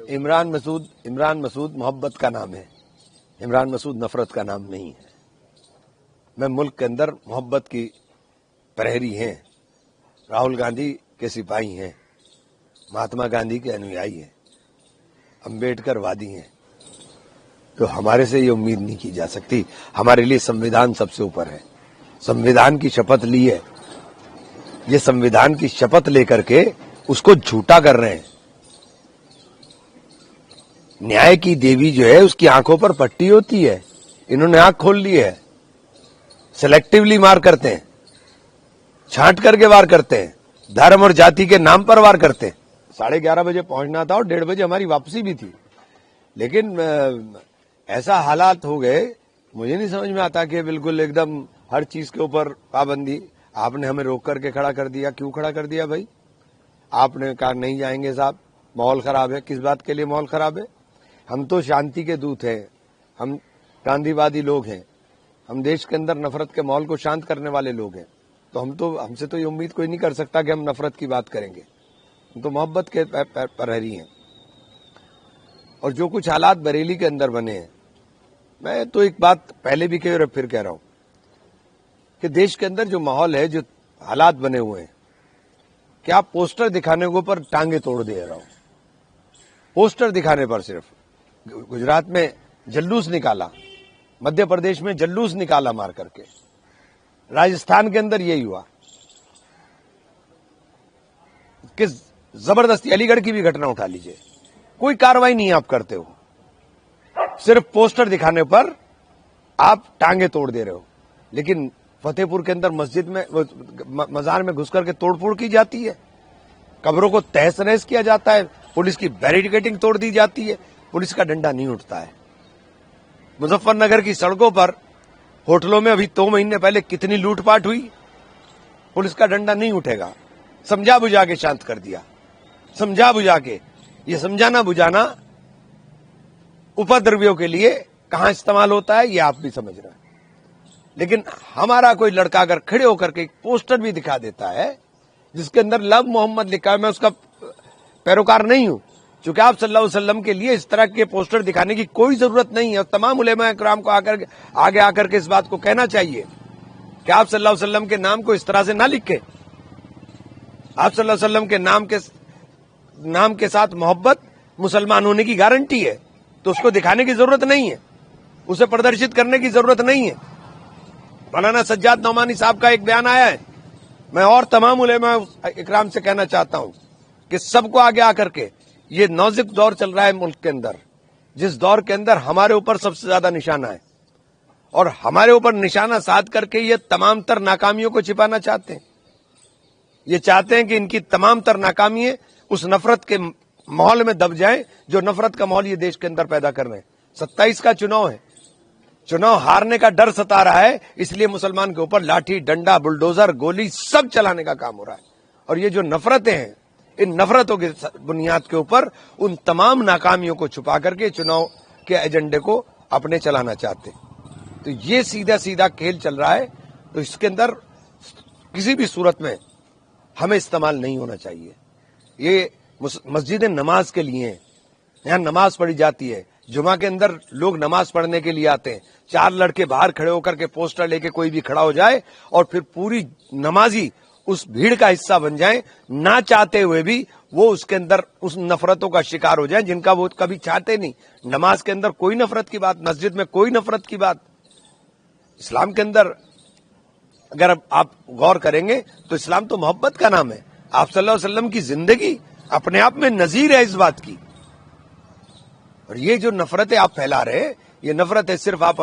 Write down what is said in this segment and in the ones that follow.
इमरान मसूद मोहब्बत का नाम है। इमरान मसूद नफरत का नाम नहीं है। मैं मुल्क के अंदर मोहब्बत की प्रहरी हैं। राहुल गांधी के सिपाही हैं, महात्मा गांधी के अनुयायी हैं, अंबेडकर वादी हैं। तो हमारे से ये उम्मीद नहीं की जा सकती। हमारे लिए संविधान सबसे ऊपर है। संविधान की शपथ ली है। ये संविधान की शपथ लेकर के उसको झूठा कर रहे हैं। न्याय की देवी जो है उसकी आंखों पर पट्टी होती है। इन्होंने आंख खोल ली है। सेलेक्टिवली वार करते हैं, छांट करके वार करते हैं, धर्म और जाति के नाम पर वार करते हैं। 11:30 बजे पहुंचना था और 1:30 बजे हमारी वापसी भी थी। लेकिन ऐसा हालात हो गए, मुझे नहीं समझ में आता कि बिल्कुल एकदम हर चीज के ऊपर पाबंदी। आपने हमें रोक करके खड़ा कर दिया। क्यों खड़ा कर दिया भाई? आपने कहा नहीं जाएंगे साहब, माहौल खराब है। किस बात के लिए माहौल खराब है? हम तो शांति के दूत हैं, हम गांधीवादी लोग हैं, हम देश के अंदर नफरत के माहौल को शांत करने वाले लोग हैं। तो हमसे तो ये उम्मीद कोई नहीं कर सकता कि हम नफरत की बात करेंगे। हम तो मोहब्बत के प्रहरी हैं। और जो कुछ हालात बरेली के अंदर बने हैं, मैं तो एक बात पहले भी कही और फिर कह रहा हूं कि देश के अंदर जो माहौल है, जो हालात बने हुए हैं, क्या पोस्टर दिखाने के ऊपर टांगे तोड़ दे रहा हूं। पोस्टर दिखाने पर सिर्फ गुजरात में जल्लूस निकाला, मध्य प्रदेश में जल्लूस निकाला मार करके, राजस्थान के अंदर यही हुआ कि जबरदस्ती। अलीगढ़ की भी घटना उठा लीजिए, कोई कार्रवाई नहीं आप करते हो, सिर्फ पोस्टर दिखाने पर आप टांगे तोड़ दे रहे हो। लेकिन फतेहपुर के अंदर मस्जिद में, मजार में घुस करके तोड़फोड़ की जाती है, कब्रों को तहस नहस किया जाता है, पुलिस की बैरिकेडिंग तोड़ दी जाती है, पुलिस का डंडा नहीं उठता है। मुजफ्फरनगर की सड़कों पर, होटलों में अभी 2 महीने पहले कितनी लूटपाट हुई, पुलिस का डंडा नहीं उठेगा। समझा बुझा के शांत कर दिया, समझा बुझा के। ये समझाना बुझाना उपद्रवियों के लिए कहां इस्तेमाल होता है ये आप भी समझ रहे हैं। लेकिन हमारा कोई लड़का अगर खड़े होकर के एक पोस्टर भी दिखा देता है जिसके अंदर लव मोहम्मद लिखा है, मैं उसका पैरोकार नहीं हूं, चूंकि आप सल्लल्लाहु अलैहि वसल्लम के लिए इस तरह के पोस्टर दिखाने की कोई जरूरत नहीं है। और तमाम उलेमा इकराम को आगे आकर के इस बात को कहना चाहिए कि आप सल्लल्लाहु अलैहि वसल्लम के नाम को इस तरह से ना लिखे। आप सल्लल्लाहु अलैहि वसल्लम के नाम के साथ मोहब्बत मुसलमान होने की गारंटी है, तो उसको दिखाने की जरूरत नहीं है, उसे प्रदर्शित करने की जरूरत नहीं है। मौलाना सज्जाद नौमानी साहब का एक बयान आया है। मैं और तमाम उलेमा इकराम से कहना चाहता हूं कि सबको आगे आकर के, ये नाजुक दौर चल रहा है मुल्क के अंदर, जिस दौर के अंदर हमारे ऊपर सबसे ज्यादा निशाना है, और हमारे ऊपर निशाना साध करके ये तमाम तर नाकामियों को छिपाना चाहते हैं। ये चाहते हैं कि इनकी तमाम तर नाकामियां उस नफरत के माहौल में दब जाएं जो नफरत का माहौल ये देश के अंदर पैदा कर रहे हैं। 27 का चुनाव है, चुनाव हारने का डर सता रहा है, इसलिए मुसलमान के ऊपर लाठी डंडा बुलडोजर गोली सब चलाने का काम हो रहा है। और ये जो नफरतें हैं, इन नफरतों की बुनियाद के ऊपर उन तमाम नाकामियों को छुपा करके चुनाव के एजेंडे को अपने चलाना चाहते हैं। तो ये सीधा सीधा खेल चल रहा है। तो इसके अंदर किसी भी सूरत में हमें इस्तेमाल नहीं होना चाहिए। ये मस्जिदें नमाज के लिए हैं, यहाँ नमाज पढ़ी जाती है। जुमा के अंदर लोग नमाज पढ़ने के लिए आते हैं। 4 लड़के बाहर खड़े होकर के पोस्टर लेके कोई भी खड़ा हो जाए और फिर पूरी नमाजी उस भीड़ का हिस्सा बन जाए, ना चाहते हुए भी वो उसके अंदर उस नफरतों का शिकार हो जाए जिनका वो कभी चाहते नहीं। नमाज के अंदर कोई नफरत की बात, मस्जिद में कोई नफरत की बात। इस्लाम के अंदर अगर आप गौर करेंगे तो इस्लाम तो मोहब्बत का नाम है। आप सल्लल्लाहु अलैहि वसल्लम की जिंदगी अपने आप में नजीर है इस बात की। और ये जो नफरतें आप फैला रहे हैं, ये नफरत है सिर्फ आप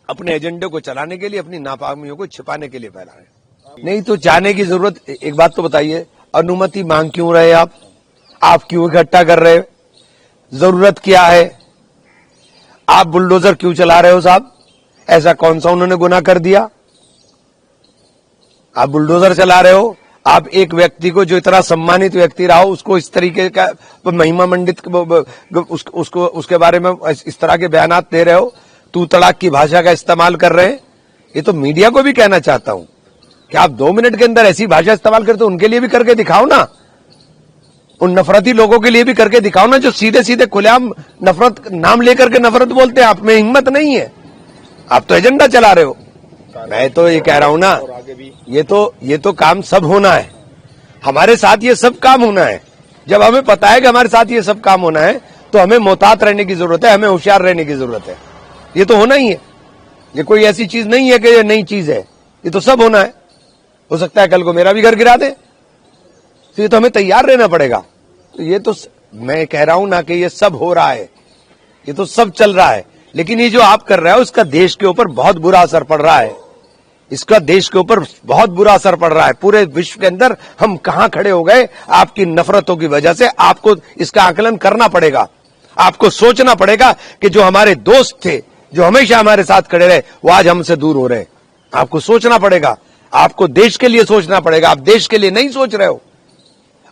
अपने एजेंडे को चलाने के लिए, अपनी नाकामियों को छिपाने के लिए फैला रहे हैं। नहीं तो चाहने की जरूरत, एक बात तो बताइए, अनुमति मांग क्यों रहे आप क्यों इकट्ठा कर रहे, जरूरत क्या है? आप बुलडोजर क्यों चला रहे हो साहब? ऐसा कौन सा उन्होंने गुनाह कर दिया? आप बुलडोजर चला रहे हो। आप एक व्यक्ति को, जो इतना सम्मानित व्यक्ति रहा हो, उसको इस तरीके का महिमा मंडित उसके बारे में इस तरह के बयानात दे रहे हो, तू तड़ाक की भाषा का इस्तेमाल कर रहे हैं। ये तो मीडिया को भी कहना चाहता हूं कि आप 2 मिनट के अंदर ऐसी भाषा इस्तेमाल करते हो, उनके लिए भी करके दिखाओ ना। उन नफरती लोगों के लिए भी करके दिखाओ ना, जो सीधे सीधे खुलेआम नफरत नाम लेकर के नफरत बोलते हैं। आप में हिम्मत नहीं है, आप तो एजेंडा चला रहे हो। मैं तो ये कह रहा हूं ना, ये तो काम सब होना है, हमारे साथ ये सब काम होना है। जब हमें पता है कि हमारे साथ ये सब काम होना है तो हमें मोहतात रहने की जरूरत है, हमें होशियार रहने की जरूरत है। ये तो होना ही है, ये कोई ऐसी चीज नहीं है कि ये नई चीज है, ये तो सब होना है। हो सकता है कल को मेरा भी घर गिरा दे, तो ये तो हमें तैयार रहना पड़ेगा। तो ये तो मैं कह रहा हूं ना कि ये सब हो रहा है, ये तो सब चल रहा है, लेकिन ये जो आप कर रहे हो उसका देश के ऊपर बहुत बुरा असर पड़ रहा है। इसका देश के ऊपर बहुत बुरा असर पड़ रहा है। पूरे विश्व के अंदर हम कहां खड़े हो गए आपकी नफरतों की वजह से। आपको इसका आकलन करना पड़ेगा, आपको सोचना पड़ेगा कि जो हमारे दोस्त थे, जो हमेशा हमारे साथ खड़े रहे, वो आज हमसे दूर हो रहे हैं। आपको सोचना पड़ेगा, आपको देश के लिए सोचना पड़ेगा। आप देश के लिए नहीं सोच रहे हो,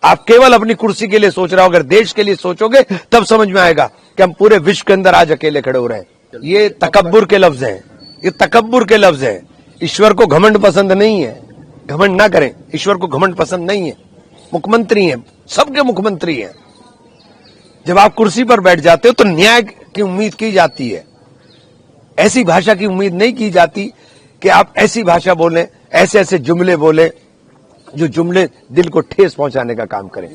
आप केवल अपनी कुर्सी के लिए सोच रहे हो। अगर देश के लिए सोचोगे तब समझ में आएगा कि हम पूरे विश्व के अंदर आज अकेले खड़े हो रहे हैं। ये तकब्बुर के लफ्ज हैं, ये तकब्बुर के लफ्ज हैं। ईश्वर को घमंड पसंद नहीं है, घमंड ना करें। ईश्वर को घमंड पसंद नहीं है। मुख्यमंत्री हैं, सबके मुख्यमंत्री हैं। जब आप कुर्सी पर बैठ जाते हो तो न्याय की उम्मीद की जाती है, ऐसी भाषा की उम्मीद नहीं की जाती कि आप ऐसी भाषा बोलें, ऐसे ऐसे जुमले बोलें जो जुमले दिल को ठेस पहुंचाने का काम करें।